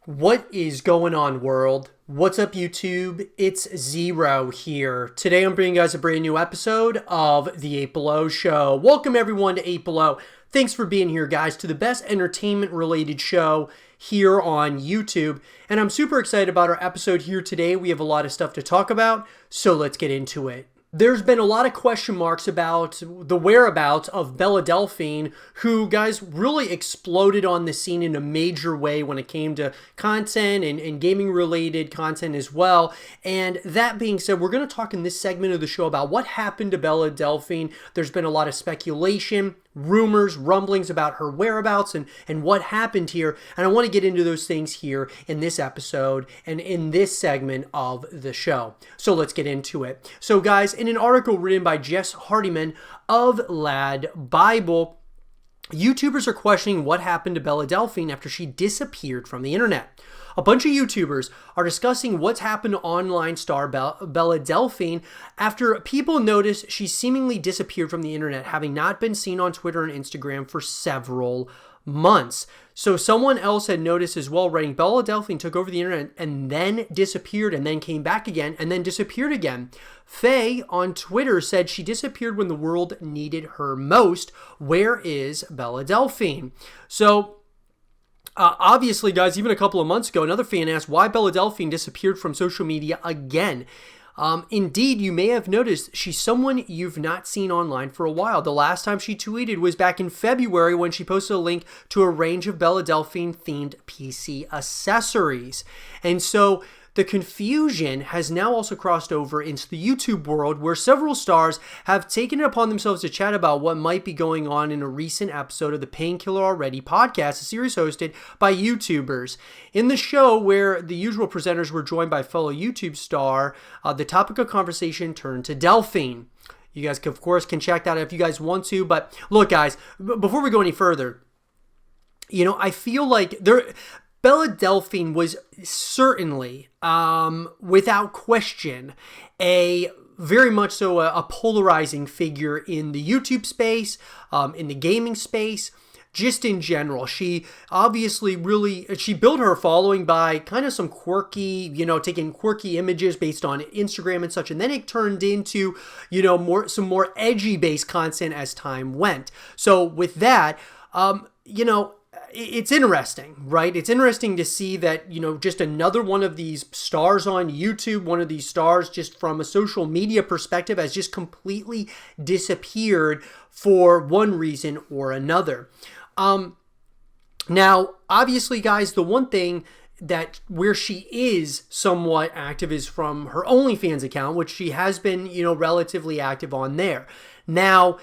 What is going on, world? What's up, YouTube? It's Zero here. Today I'm bringing you guys a brand new episode of The 8 Below Show. Welcome everyone to 8 Below. Thanks for being here, guys, to the best entertainment-related show here on YouTube. And I'm super excited about our episode here today. We have a lot of stuff to talk about, so let's get into it. There's been a lot of question marks about the whereabouts of Bella Delphine, who, guys, really exploded on the scene in a major way when it came to content and gaming-related content as well. And that being said, we're going to talk in this segment of the show about what happened to Bella Delphine. There's been a lot of speculation, rumors, rumblings about her whereabouts and what happened here. And I want to get into those things here in this episode and in this segment of the show. So let's get into it. So guys, in an article written by Jess Hardiman of Lad Bible, YouTubers are questioning what happened to Bella Delphine after she disappeared from the internet. A bunch of YouTubers are discussing what's happened to online star Bella Delphine after people noticed she seemingly disappeared from the internet, having not been seen on Twitter and Instagram for several months. So someone else had noticed as well, writing, Bella Delphine took over the internet and then disappeared and then came back again and then disappeared again. Faye on Twitter said she disappeared when the world needed her most. Where is Bella Delphine? So obviously, guys, even a couple of months ago, another fan asked why Bella Delphine disappeared from social media again. Indeed, you may have noticed she's someone you've not seen online for a while. The last time she tweeted was back in February when she posted a link to a range of Bella Delphine themed PC accessories. And so the confusion has now also crossed over into the YouTube world, where several stars have taken it upon themselves to chat about what might be going on in a recent episode of the Painkiller Already podcast, a series hosted by YouTubers. In the show, where the usual presenters were joined by fellow YouTube star, the topic of conversation turned to Delphine. You guys, of course, can check that out if you guys want to. But look, guys, before we go any further, I feel like Bella Delphine was certainly, without question, a very much so a polarizing figure in the YouTube space, in the gaming space, just in general. She obviously she built her following by kind of some quirky, taking quirky images based on Instagram and such. And then it turned into, some more edgy based content as time went. So with that, it's interesting, right? It's interesting to see that, just another one of these stars on YouTube, one of these stars just from a social media perspective has just completely disappeared for one reason or another. Now, obviously, guys, the one thing that where she is somewhat active is from her OnlyFans account, which she has been, relatively active on there. Now,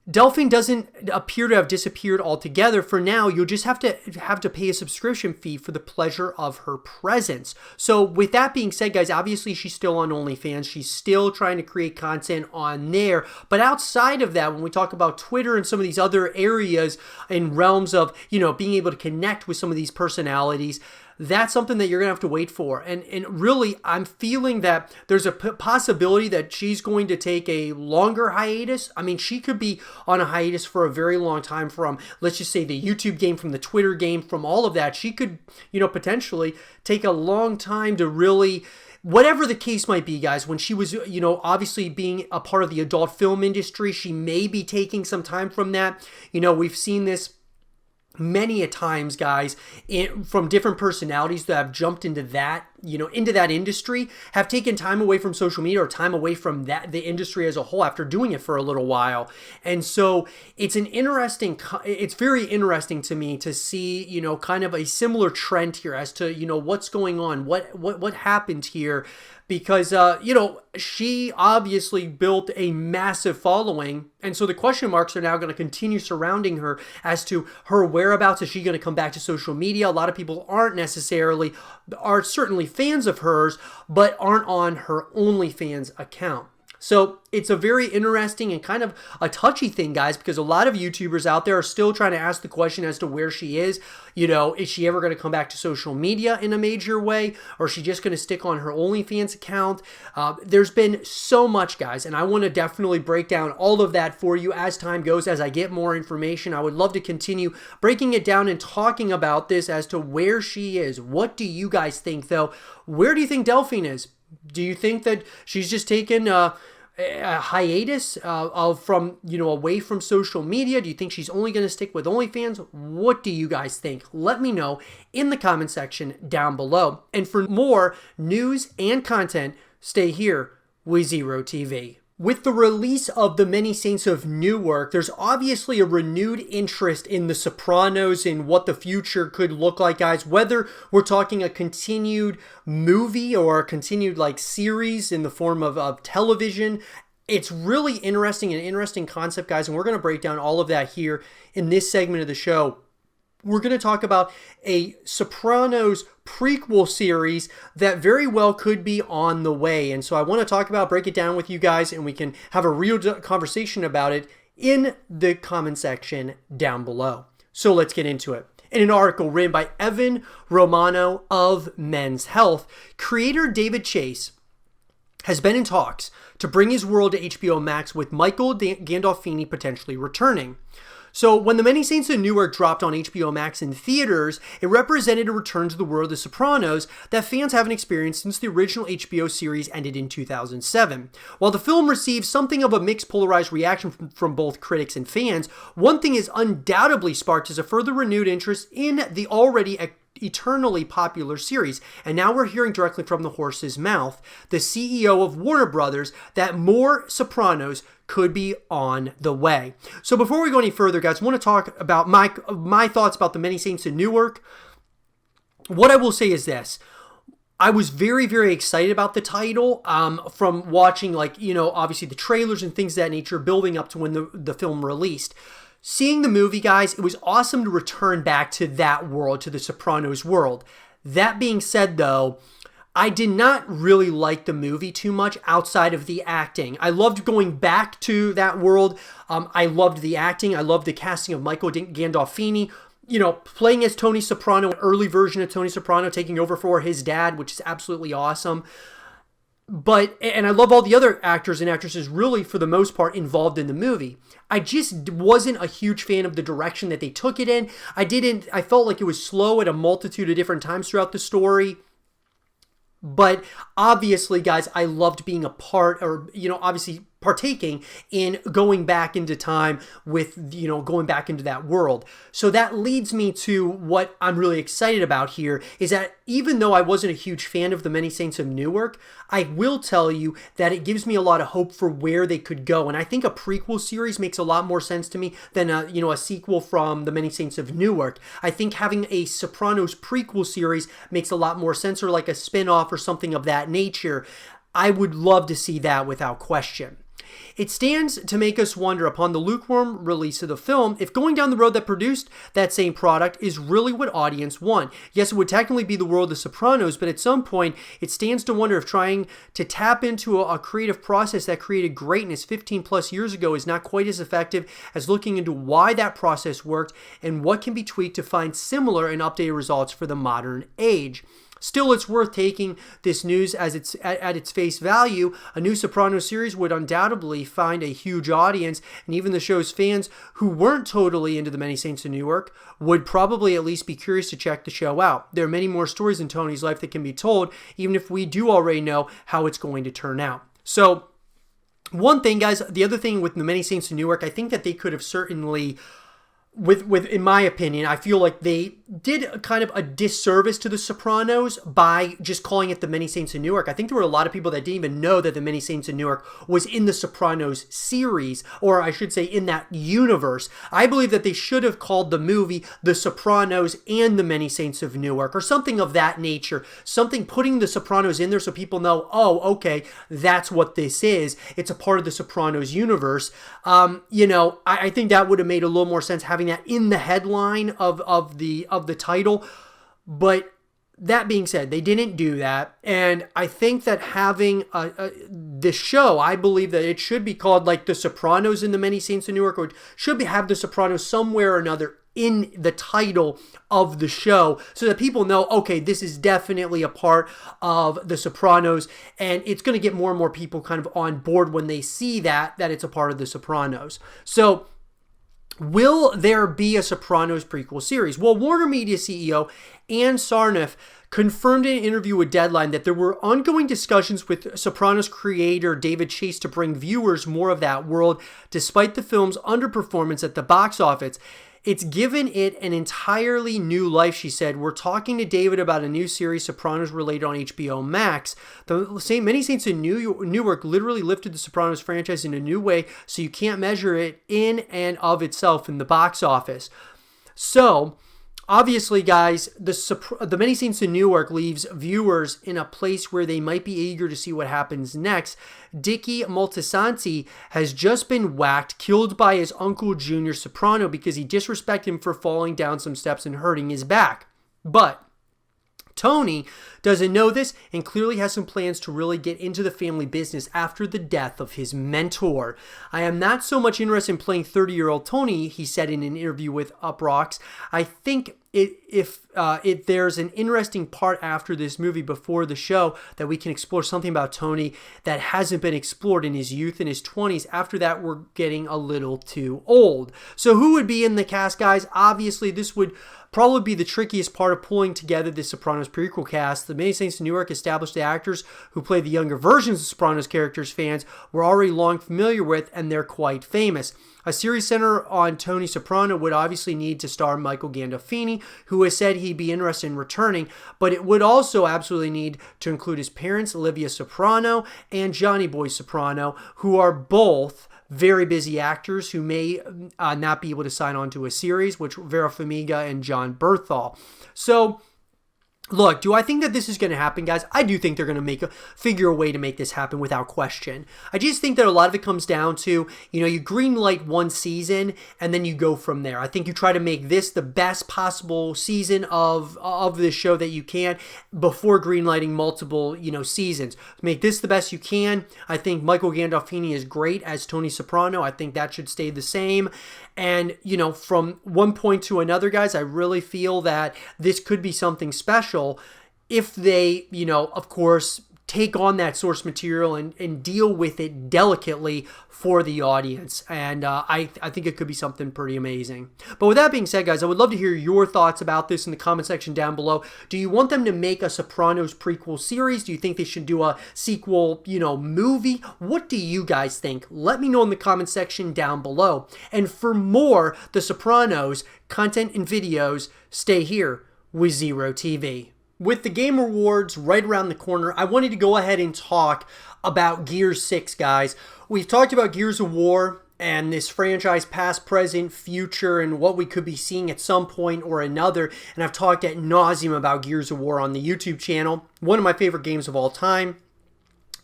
Delphine doesn't appear to have disappeared altogether. For now, you'll just have to pay a subscription fee for the pleasure of her presence. So with that being said, guys, obviously she's still on OnlyFans. She's still trying to create content on there. But outside of that, when we talk about Twitter and some of these other areas in realms of, being able to connect with some of these personalities, that's something that you're going to have to wait for. And really, I'm feeling that there's a possibility that she's going to take a longer hiatus. I mean, she could be on a hiatus for a very long time from, let's just say, the YouTube game, from the Twitter game, from all of that. She could, potentially take a long time to really, whatever the case might be, guys, when she was, obviously being a part of the adult film industry, she may be taking some time from that. We've seen this many a times, guys, from different personalities that have jumped into that, into that industry, have taken time away from social media or time away from the industry as a whole after doing it for a little while. And so it's very interesting to me to see, kind of a similar trend here as to, what's going on, what happened here. Because, she obviously built a massive following. And so the question marks are now going to continue surrounding her as to her whereabouts. Is she going to come back to social media? A lot of people are certainly fans of hers, but aren't on her OnlyFans account. So it's a very interesting and kind of a touchy thing, guys, because a lot of YouTubers out there are still trying to ask the question as to where she is. Is she ever going to come back to social media in a major way, or is she just going to stick on her OnlyFans account? There's been so much, guys, and I want to definitely break down all of that for you as time goes, as I get more information. I would love to continue breaking it down and talking about this as to where she is. What do you guys think, though? Where do you think Delphine is? Do you think that she's just taken a hiatus from, away from social media? Do you think she's only going to stick with OnlyFans? What do you guys think? Let me know in the comment section down below. And for more news and content, stay here with Zero TV. With the release of The Many Saints of Newark, there's obviously a renewed interest in The Sopranos and what the future could look like, guys. Whether we're talking a continued movie or a continued series in the form of television, it's really interesting, an interesting concept, guys, and we're going to break down all of that here in this segment of the show. We're going to talk about a Sopranos prequel series that very well could be on the way. And so I want to break it down with you guys, and we can have a real conversation about it in the comment section down below. So let's get into it. In an article written by Evan Romano of Men's Health, creator David Chase has been in talks to bring his world to HBO Max, with Michael Gandolfini potentially returning. So when The Many Saints of Newark dropped on HBO Max in theaters, it represented a return to the world of The Sopranos that fans haven't experienced since the original HBO series ended in 2007. While the film received something of a mixed, polarized reaction from both critics and fans, one thing is undoubtedly sparked is a further renewed interest in the already eternally popular series. And now we're hearing directly from the horse's mouth, the CEO of Warner Brothers, that more Sopranos could be on the way. So before we go any further, guys, I want to talk about my thoughts about The Many Saints of Newark. What I will say is this. I was very, very excited about the title from watching, obviously the trailers and things of that nature building up to when the film released. Seeing the movie, guys, it was awesome to return back to that world, to the Sopranos world. That being said, though, I did not really like the movie too much outside of the acting. I loved going back to that world. I loved the acting. I loved the casting of Michael Gandolfini, playing as Tony Soprano, an early version of Tony Soprano, taking over for his dad, which is absolutely awesome. And I love all the other actors and actresses, really, for the most part, involved in the movie. I just wasn't a huge fan of the direction that they took it in. I felt like it was slow at a multitude of different times throughout the story. But obviously, guys, I loved being a part, or, obviously partaking in going back into time with, going back into that world. So that leads me to what I'm really excited about here, is that even though I wasn't a huge fan of The Many Saints of Newark, I will tell you that it gives me a lot of hope for where they could go. And I think a prequel series makes a lot more sense to me than a sequel from The Many Saints of Newark. I think having a Sopranos prequel series makes a lot more sense, or like a spin-off or something of that nature. I would love to see that without question. It stands to make us wonder, upon the lukewarm release of the film, if going down the road that produced that same product is really what audience want. Yes, it would technically be the world of The Sopranos, but at some point, it stands to wonder if trying to tap into a creative process that created greatness 15 plus years ago is not quite as effective as looking into why that process worked and what can be tweaked to find similar and updated results for the modern age. Still, it's worth taking this news as at its face value. A new Sopranos series would undoubtedly find a huge audience, and even the show's fans who weren't totally into The Many Saints of Newark would probably at least be curious to check the show out. There are many more stories in Tony's life that can be told, even if we do already know how it's going to turn out. So, one thing, guys, the other thing with The Many Saints of Newark, I think that they could have certainly... in my opinion, I feel like they did kind of a disservice to The Sopranos by just calling it The Many Saints of Newark. I think there were a lot of people that didn't even know that The Many Saints of Newark was in the Sopranos series, or I should say in that universe. I believe that they should have called the movie The Sopranos and The Many Saints of Newark, or something of that nature. Something putting The Sopranos in there so people know, oh, okay, that's what this is. It's a part of the Sopranos universe. I think that would have made a little more sense having that in the headline of the title. But that being said, they didn't do that, and I think that having this show, I believe that it should be called like The Sopranos in the Many Saints of Newark, or it should have The Sopranos somewhere or another in the title of the show, so that people know, okay, this is definitely a part of The Sopranos, and it's going to get more and more people kind of on board when they see that it's a part of The Sopranos. So, will there be a Sopranos prequel series? Well, Warner Media CEO Ann Sarnoff confirmed in an interview with Deadline that there were ongoing discussions with Sopranos creator David Chase to bring viewers more of that world, despite the film's underperformance at the box office. It's given it an entirely new life, she said. We're talking to David about a new series, Sopranos, related on HBO Max. The Many Saints in Newark literally lifted the Sopranos franchise in a new way, so you can't measure it in and of itself in the box office. So, obviously, guys, the Many Saints in Newark leaves viewers in a place where they might be eager to see what happens next. Dickie Moltisanti has just been killed by his uncle Junior Soprano because he disrespected him for falling down some steps and hurting his back. But Tony doesn't know this and clearly has some plans to really get into the family business after the death of his mentor. I am not so much interested in playing 30-year-old Tony, he said in an interview with Uprocks. I think if there's an interesting part after this movie before the show that we can explore something about Tony that hasn't been explored in his youth and his 20s. After that, we're getting a little too old. So who would be in the cast, guys? Obviously, this would probably be the trickiest part of pulling together the Sopranos prequel cast. The Many Saints of Newark established the actors who play the younger versions of Sopranos characters fans were already long familiar with, and they're quite famous. A series centered on Tony Soprano would obviously need to star Michael Gandolfini, who has said he'd be interested in returning, but it would also absolutely need to include his parents, Olivia Soprano and Johnny Boy Soprano, who are both very busy actors who may not be able to sign on to a series, which Vera Farmiga and John Berthal. So, look, do I think that this is going to happen, guys? I do think they're going to figure a way to make this happen without question. I just think that a lot of it comes down to, you greenlight one season and then you go from there. I think you try to make this the best possible season of this show that you can before greenlighting multiple, seasons. Make this the best you can. I think Michael Gandolfini is great as Tony Soprano. I think that should stay the same. And, from one point to another, guys, I really feel that this could be something special if they, of course, take on that source material and deal with it delicately for the audience. And I think it could be something pretty amazing. But with that being said, guys, I would love to hear your thoughts about this in the comment section down below. Do you want them to make a Sopranos prequel series? Do you think they should do a sequel, movie? What do you guys think? Let me know in the comment section down below. And for more The Sopranos content and videos, stay here with Zero TV. With the Game Awards right around the corner, I wanted to go ahead and talk about Gears 6, guys. We've talked about Gears of War and this franchise past, present, future, and what we could be seeing at some point or another. And I've talked ad nauseum about Gears of War on the YouTube channel. One of my favorite games of all time.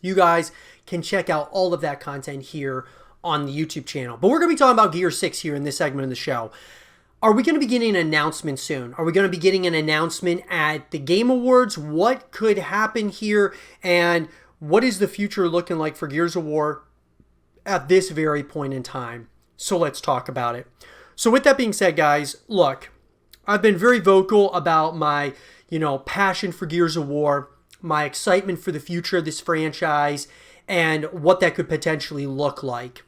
You guys can check out all of that content here on the YouTube channel. But we're going to be talking about Gears 6 here in this segment of the show. Are we going to be getting an announcement soon? Are we going to be getting an announcement at the Game Awards? What could happen here? And what is the future looking like for Gears of War at this very point in time? So let's talk about it. So with that being said, guys, look, I've been very vocal about my, passion for Gears of War, my excitement for the future of this franchise, and what that could potentially look like.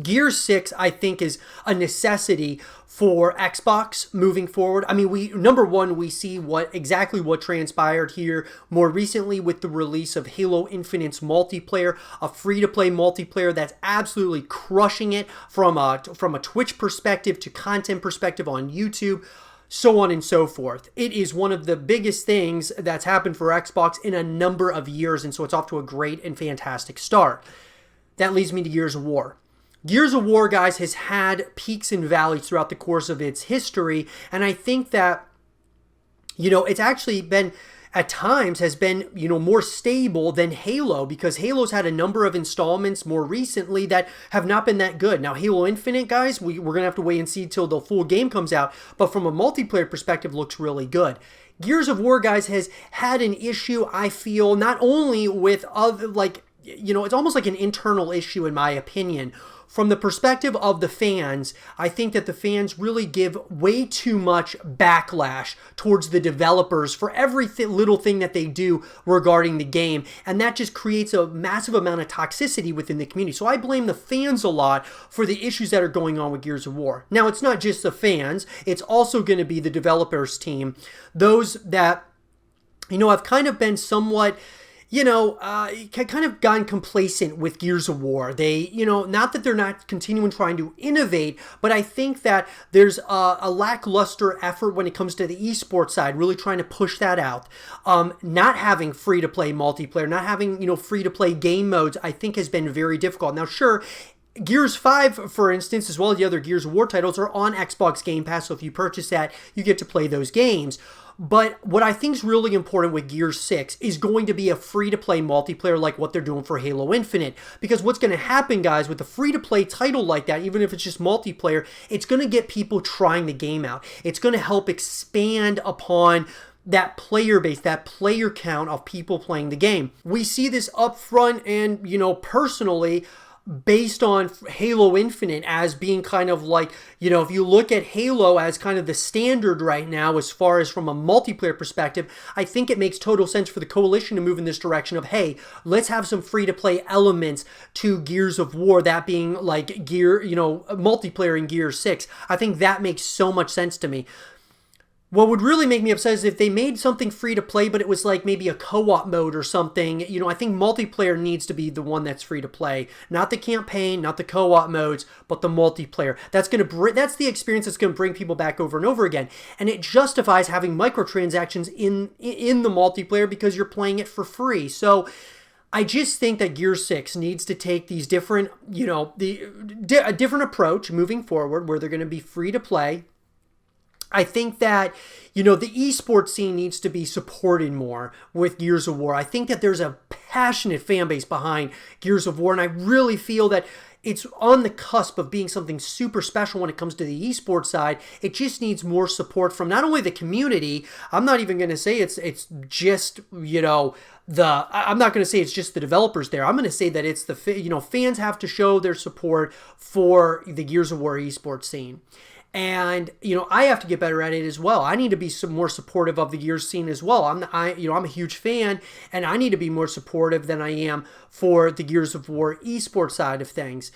Gears 6, I think, is a necessity for Xbox moving forward. I mean, number one, we see exactly what transpired here more recently with the release of Halo Infinite's multiplayer, a free-to-play multiplayer that's absolutely crushing it from a Twitch perspective to content perspective on YouTube, so on and so forth. It is one of the biggest things that's happened for Xbox in a number of years, and so it's off to a great and fantastic start. That leads me to Gears of War. Gears of War, guys, has had peaks and valleys throughout the course of its history, and I think that, it's actually been, at times, has been, more stable than Halo, because Halo's had a number of installments more recently that have not been that good. Now, Halo Infinite, guys, we're going to have to wait and see till the full game comes out, but from a multiplayer perspective, looks really good. Gears of War, guys, has had an issue, I feel, not only with other, like, it's almost like an internal issue in my opinion. From the perspective of the fans, I think that the fans really give way too much backlash towards the developers for every little thing that they do regarding the game, and that just creates a massive amount of toxicity within the community. So I blame the fans a lot for the issues that are going on with Gears of War. Now, it's not just the fans, it's also going to be the developers team, those that, have kind of been somewhat kind of gotten complacent with Gears of War. They, not that they're not continuing trying to innovate, but I think that there's a lackluster effort when it comes to the esports side, really trying to push that out. Not having free-to-play multiplayer, not having, free-to-play game modes, I think has been very difficult. Now, sure, Gears 5, for instance, as well as the other Gears of War titles, are on Xbox Game Pass, so if you purchase that, you get to play those games. But what I think is really important with Gears 6 is going to be a free-to-play multiplayer like what they're doing for Halo Infinite. Because what's going to happen, guys, with a free-to-play title like that, even if it's just multiplayer, it's going to get people trying the game out. It's going to help expand upon that player base, that player count of people playing the game. We see this up front and, personally, based on Halo Infinite as being kind of like, if you look at Halo as kind of the standard right now as far as from a multiplayer perspective, I think it makes total sense for the Coalition to move in this direction of, hey, let's have some free-to-play elements to Gears of War, that being like multiplayer in Gears 6. I think that makes so much sense to me. What would really make me upset is if they made something free to play, but it was like maybe a co-op mode or something. I think multiplayer needs to be the one that's free to play, not the campaign, not the co-op modes, but the multiplayer. That's the experience that's going to bring people back over and over again, and it justifies having microtransactions in the multiplayer because you're playing it for free. So I just think that Gears 6 needs to take these different, a different approach moving forward, where they're going to be free to play. I think that, the esports scene needs to be supported more with Gears of War. I think that there's a passionate fan base behind Gears of War, and I really feel that it's on the cusp of being something super special when it comes to the esports side. It just needs more support from not only the community. I'm not even going to say it's just, I'm not going to say it's just the developers there. I'm going to say that it's the, fans have to show their support for the Gears of War esports scene. And, I have to get better at it as well. I need to be some more supportive of the Gears scene as well. I'm a huge fan, and I need to be more supportive than I am for the Gears of War esports side of things.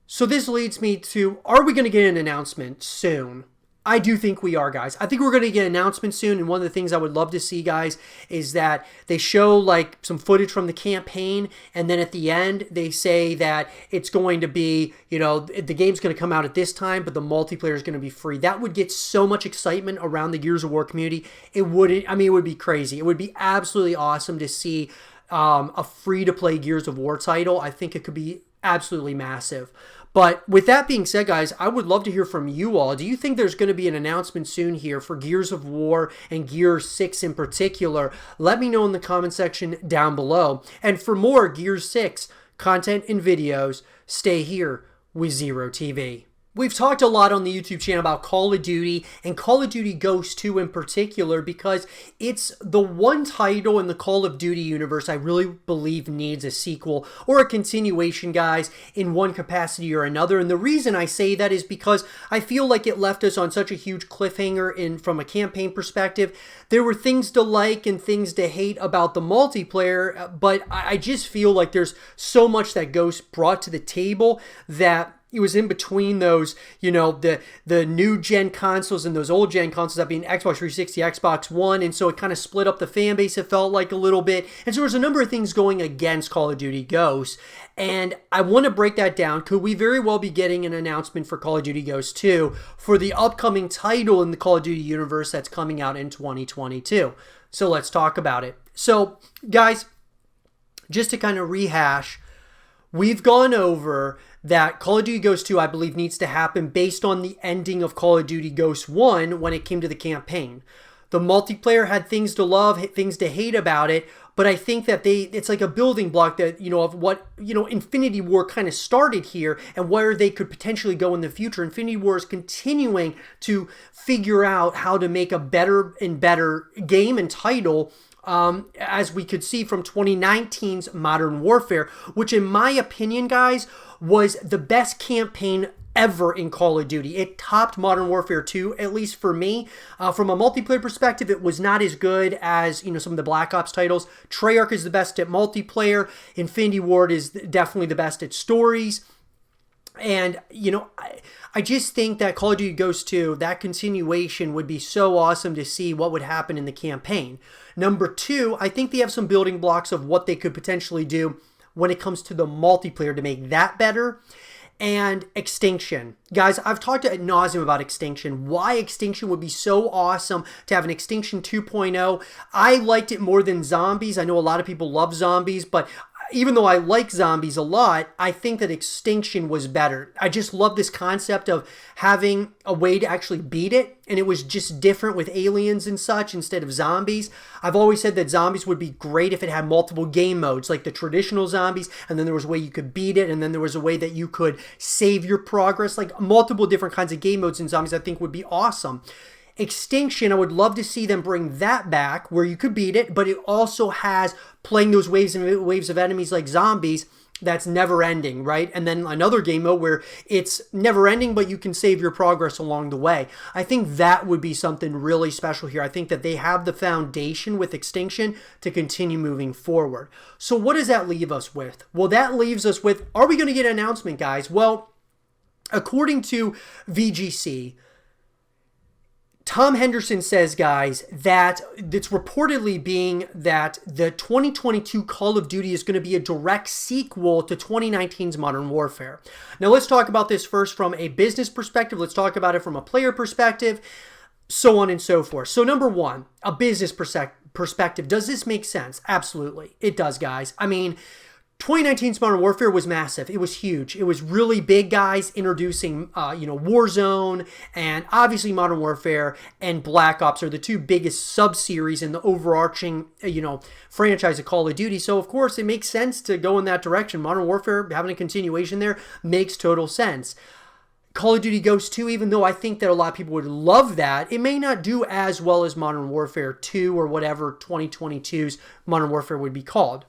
So this leads me to, are we going to get an announcement soon? I do think we are, guys. I think we're going to get an announcement soon, and one of the things I would love to see, guys, is that they show like some footage from the campaign, and then at the end they say that it's going to be, the game's going to come out at this time, but the multiplayer is going to be free. That would get so much excitement around the Gears of War community. It would be crazy. It would be absolutely awesome to see a free-to-play Gears of War title. I think it could be absolutely massive. But with that being said, guys, I would love to hear from you all. Do you think there's going to be an announcement soon here for Gears of War and Gears 6 in particular? Let me know in the comment section down below. And for more Gears 6 content and videos, stay here with Zero TV. We've talked a lot on the YouTube channel about Call of Duty and Call of Duty Ghosts 2 in particular, because it's the one title in the Call of Duty universe I really believe needs a sequel or a continuation, guys, in one capacity or another. And the reason I say that is because I feel like it left us on such a huge cliffhanger from a campaign perspective. There were things to like and things to hate about the multiplayer, but I just feel like there's so much that Ghosts brought to the table that it was in between those, the new gen consoles and those old gen consoles, that being Xbox 360, Xbox One, and so it kind of split up the fan base, it felt like, a little bit. And so there's a number of things going against Call of Duty Ghosts, and I want to break that down. Could we very well be getting an announcement for Call of Duty Ghosts 2 for the upcoming title in the Call of Duty universe that's coming out in 2022? So let's talk about it. So, guys, just to kind of rehash, we've gone over that Call of Duty Ghosts 2, I believe, needs to happen based on the ending of Call of Duty Ghosts 1 when it came to the campaign. The multiplayer had things to love, things to hate about it, but I think that it's like a building block that, of what, Infinity War kind of started here and where they could potentially go in the future. Infinity War is continuing to figure out how to make a better and better game and title, as we could see from 2019's Modern Warfare, which in my opinion, guys, was the best campaign ever in Call of Duty. It topped Modern Warfare 2, at least for me. From a multiplayer perspective, it was not as good as, some of the Black Ops titles. Treyarch is the best at multiplayer. Infinity Ward is definitely the best at stories. And, I just think that Call of Duty Ghosts 2, that continuation would be so awesome to see what would happen in the campaign. Number 2, I think they have some building blocks of what they could potentially do when it comes to the multiplayer to make that better. And Extinction. Guys, I've talked ad nauseum about Extinction. Why Extinction would be so awesome to have an Extinction 2.0. I liked it more than Zombies. I know a lot of people love Zombies, but even though I like Zombies a lot, I think that Extinction was better. I just love this concept of having a way to actually beat it, and it was just different with aliens and such instead of zombies. I've always said that Zombies would be great if it had multiple game modes, like the traditional Zombies, and then there was a way you could beat it, and then there was a way that you could save your progress, like multiple different kinds of game modes in Zombies I think would be awesome. Extinction, I would love to see them bring that back where you could beat it, but it also has playing those waves and waves of enemies like Zombies that's never ending, right? And then another game mode where it's never ending, but you can save your progress along the way. I think that would be something really special here. I think that they have the foundation with Extinction to continue moving forward. So what does that leave us with? Well, that leaves us with, are we going to get an announcement, guys? Well, according to VGC, Tom Henderson says, guys, that it's reportedly being that the 2022 Call of Duty is going to be a direct sequel to 2019's Modern Warfare. Now, let's talk about this first from a business perspective. Let's talk about it from a player perspective, so on and so forth. So, number one, a business perspective. Does this make sense? Absolutely. It does, guys. I mean, 2019's Modern Warfare was massive. It was huge. It was really big, guys, introducing, Warzone, and obviously Modern Warfare and Black Ops are the two biggest sub-series in the overarching, franchise of Call of Duty. So, of course, it makes sense to go in that direction. Modern Warfare, having a continuation there, makes total sense. Call of Duty Ghosts 2, even though I think that a lot of people would love that, it may not do as well as Modern Warfare 2 or whatever 2022's Modern Warfare would be called.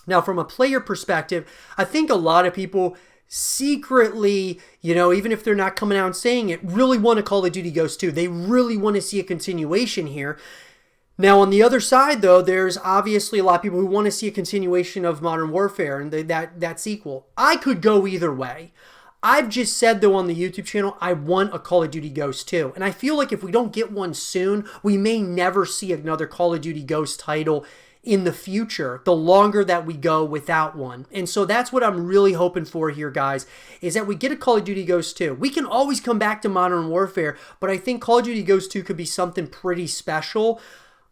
Now, from a player perspective, I think a lot of people secretly, even if they're not coming out and saying it, really want to Call of Duty Ghosts 2. They really want to see a continuation here. Now, on the other side, though, there's obviously a lot of people who want to see a continuation of Modern Warfare and that sequel. I could go either way. I've just said, though, on the YouTube channel, I want a Call of Duty Ghosts 2. And I feel like if we don't get one soon, we may never see another Call of Duty Ghosts title in the future, the longer that we go without one. And so that's what I'm really hoping for here, guys, is that we get a Call of Duty Ghosts 2. We can always come back to Modern Warfare, but I think Call of Duty Ghosts 2 could be something pretty special.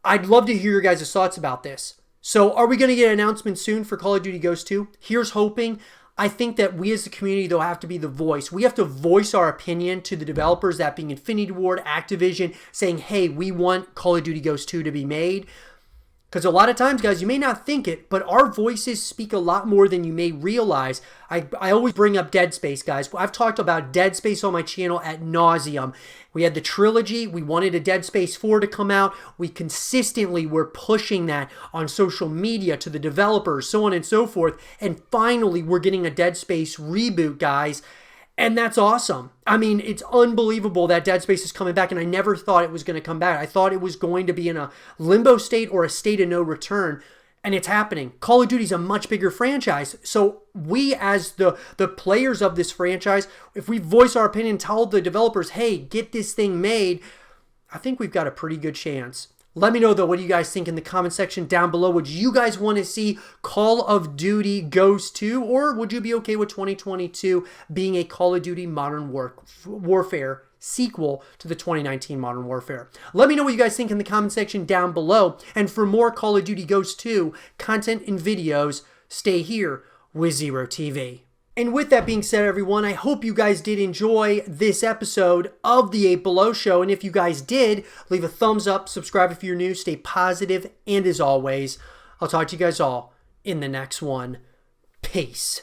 I'd love to hear your guys' thoughts about this. So are we going to get an announcement soon for Call of Duty Ghosts 2? Here's hoping. I think that we as the community, though, have to be the voice. We have to voice our opinion to the developers, that being Infinity Ward, Activision, saying, hey, we want Call of Duty Ghosts 2 to be made. Because a lot of times, guys, you may not think it, but our voices speak a lot more than you may realize. I always bring up Dead Space, guys. I've talked about Dead Space on my channel ad nauseum. We had the trilogy. We wanted a Dead Space 4 to come out. We consistently were pushing that on social media to the developers, so on and so forth. And finally, we're getting a Dead Space reboot, guys. And that's awesome. I mean, it's unbelievable that Dead Space is coming back, and I never thought it was going to come back. I thought it was going to be in a limbo state or a state of no return, and it's happening. Call of Duty is a much bigger franchise, so we as the players of this franchise, if we voice our opinion, tell the developers, hey, get this thing made, I think we've got a pretty good chance. Let me know, though, what do you guys think in the comment section down below. Would you guys want to see Call of Duty Ghosts 2, or would you be okay with 2022 being a Call of Duty Modern Warfare sequel to the 2019 Modern Warfare? Let me know what you guys think in the comment section down below. And for more Call of Duty Ghosts 2 content and videos, stay here with Zero TV. And with that being said, everyone, I hope you guys did enjoy this episode of the 8 Below Show. And if you guys did, leave a thumbs up, subscribe if you're new, stay positive, and as always, I'll talk to you guys all in the next one. Peace.